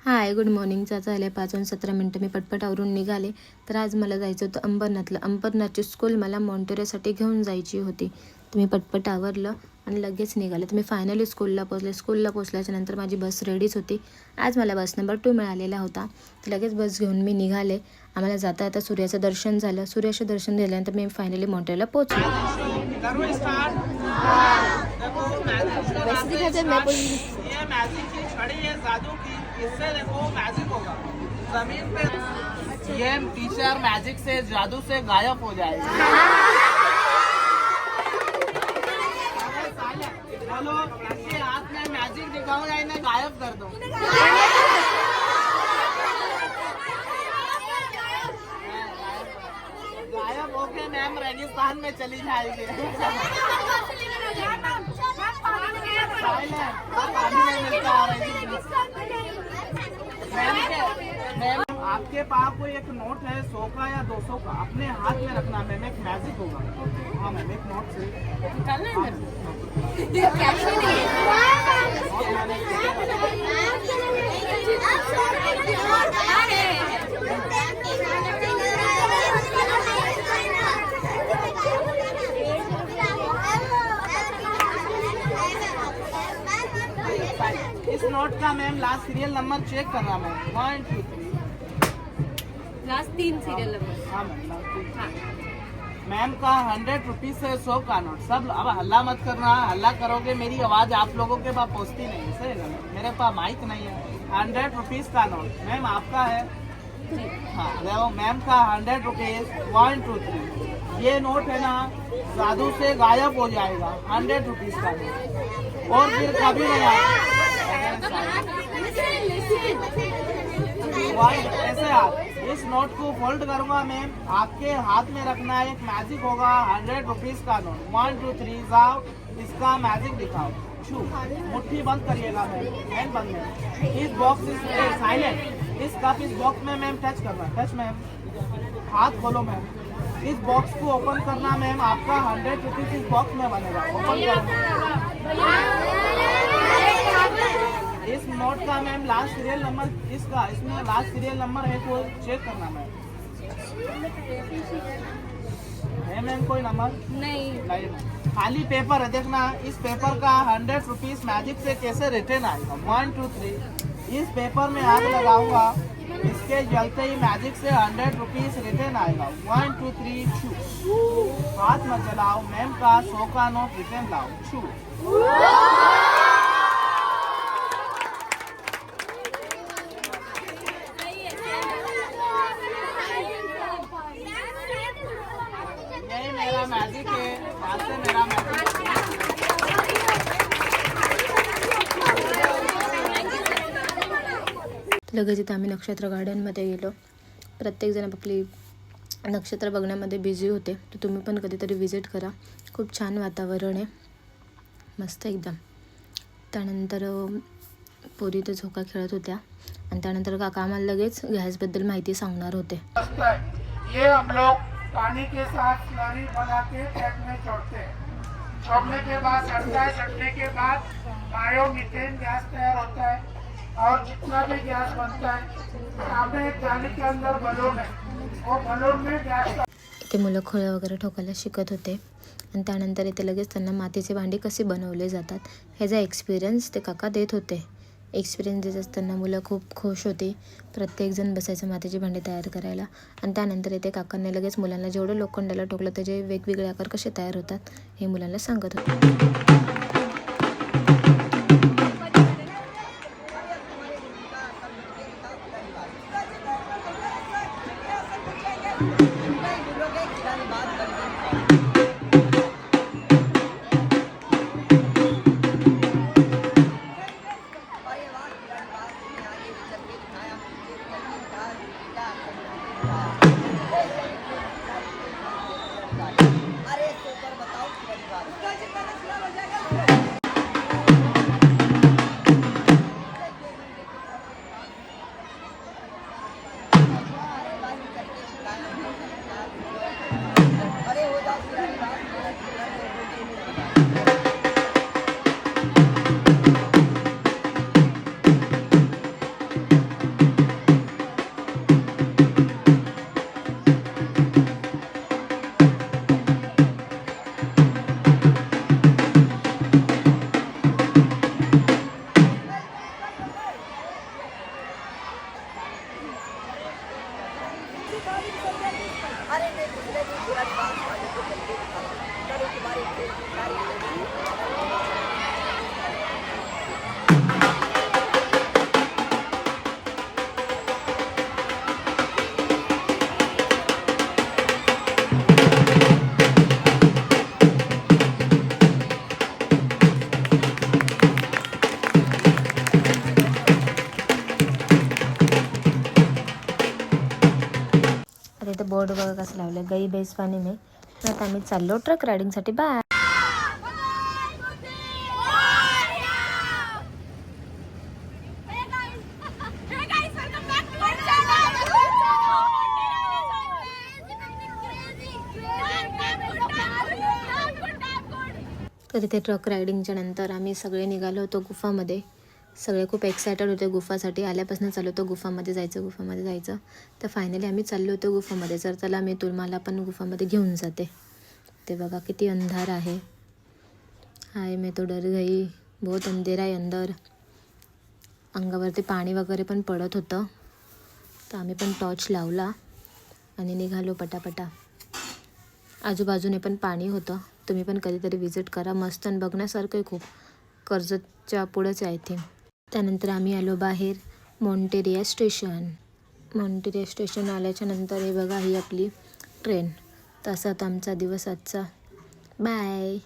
हाय, good मॉर्निंगचा झाले 5:17 मी पटपट आवरून निघाले. तर आज मला जायचं होतं अंबरनाथला. अंबरनाथची स्कूल मला मॉन्टेरोसाठी घेऊन जायची होती. तर मी पटपट आवरलं आणि लगेच निघाले. तर मी फायनली स्कूलला पोचले. स्कूलला पोचल्याच्या नंतर माझी बस रेडीच होती. आज मला बस नंबर 2 मिळालेला होता. तर लगेच बस घेऊन मी निघाले. आम्हाला जाता जाता सूर्याचं दर्शन झालं. सूर्याचं दर्शन झाल्यानंतर मी फायनली मॉन्टेरोला पोचले. इससे देखो मैजिक होगा जमीन पे। ये टीचर मैजिक से जादू से गायब हो जाएगा। बोलो इसके हाथ में मैजिक दिखाओ या इन्हें गायब कर दो। गायब होके मैम रेगिस्तान में चली जाएगी। पानी नहीं मिलता। मैम आपके पास कोई एक नोट है 100 का या 200 का, अपने हाथ में रखना मैम, एक मैजिक होगा। हाँ मैम, एक नोट से इस नोट का ma'am last serial number check करना मैम। 1 2 3 last 3 serial number. हाँ मैम, मैम का 100 रुपीज से 100 का नोट। सब अब हल्ला मत करना, हल्ला करोगे मेरी आवाज आप लोगों के पास पहुँचती नहीं। सही है, मेरे पास माइक नहीं है। 100 रुपीज का नोट मैम आपका है। हाँ देखो मैम का 100 रुपीज 1 2 3 ये नोट है ना, जादू से गायब हो जाएगा। 100 रुपीज का नोट और फिर कभी नहीं आएगा। ऐसे आप इस नोट को फोल्ड करूंगा मैम, आपके हाथ में रखना है, एक मैजिक होगा 100 रुपीज का नोट। 1 2 3 जाओ, इसका मैजिक दिखाओ। छू, मुट्ठी बंद करिएगा मैम, हैंड बंद ma'am. Is box is silent. Is cup is box में मैम टच करना, टच मैम। हाथ खोलो मैम, इस बॉक्स को ओपन करना मैम, आपका 100 रुपीज इस बॉक्स में बनेगा। ओपन करना। इस नोट का मैम लास्ट सीरियल नंबर इसका, इसमें लास्ट सीरियल नंबर है तो चेक करना मैम। है मैम कोई नंबर? नहीं खाली पेपर है, देखना इस पेपर का 100 रुपीज मैजिक से कैसे रिटर्न आएगा। 1 2 3 इस पेपर में आग लगाऊंगा, इसके जलते ही मैजिक से 100 रुपीज रिटर्न आएगा। 1 2 3 छू, हाथ मत जलाओ मैम का 100 का नोट रिटर्न लाओ। छू, मेरा मैजिक है, आज से मेरा मैजिक। लगेच इथं आम्ही नक्षत्र गार्डनमध्ये गेलो. प्रत्येकजण आपली नक्षत्र बघण्यामध्ये बिझी होते. तर तुम्ही पण कधीतरी विजिट करा. खूप छान वातावरण आहे, मस्त एकदम. त्यानंतर पोरी तर झोका खेळत होत्या आणि त्यानंतर काका आम्हाला लगेच गॅसबद्दल माहिती सांगणार होते. ये हम लोग पानी के साथ स्लरी बना के टैंक में छोड़ते हैं। छोड़ने के बाद सड़ता है, सड़ने के बाद बायोमीथेन गैस तैयार होता है और जितना भी गैस बनता है सामने एक जाली के अंदर बलून है, वो बलून में गैस। ते मुलं खोळं वगैरे ठोकायला शिकत होते आणि त्यानंतर इथे लगेच त्यांना मातीचे भांडी कसे बनवले जातात ह्याचा एक्सपिरियन्स ते काका देत होते. एक्सपिरियन्स देत असताना मुलं खूप खुश होती. प्रत्येकजण बसायचं मातीची भांडी तयार करायला आणि त्यानंतर इथे काकांनी लगेच मुलांना जेवढं लोखंडाला ठोकलं त्याचे वेगवेगळे आकार कसे तयार होतात हे मुलांना सांगत होते. आता इथं बोर्ड बघा कसं लावलं, गई बेस पाणी में. आता आम्ही चाललो ट्रक रायडिंगसाठी. बाय. तर इथे ट्रक रायडिंगच्या नंतर आम्ही सगळे निघालो होतो गुफामध्ये. सगळे खूप एक्सायटेड होते गुफासाठी. आल्यापासून चालू होतं गुफामध्ये जायचं. तर फायनली आम्ही चाललो होतो गुफामध्ये. जर त्याला मी तुम्हाला पण गुफामध्ये घेऊन जाते. ते बघा किती अंधार आहे. हाय मैं तो डर गई, बहुत अंधेरा आहे अंदर. अंगावरती पाणी वगैरे पण पडत होतं. तर आम्ही पण टॉर्च लावला आणि निघालो पटापटा. आजूबाजूने पण पाणी होतं. तुम्ही पण कधीतरी विजिट करा, मस्त आणि बघण्यासारखं आहे खूप. कर्जतच्या पुढेच आहे इथे. त्यानंतर आम्ही आलो बाहेर मॉन्टेरिया स्टेशन आल्याच्या नंतर हे बघा ही आपली ट्रेन. तसा तर आमचा दिवस आजचा. बाय.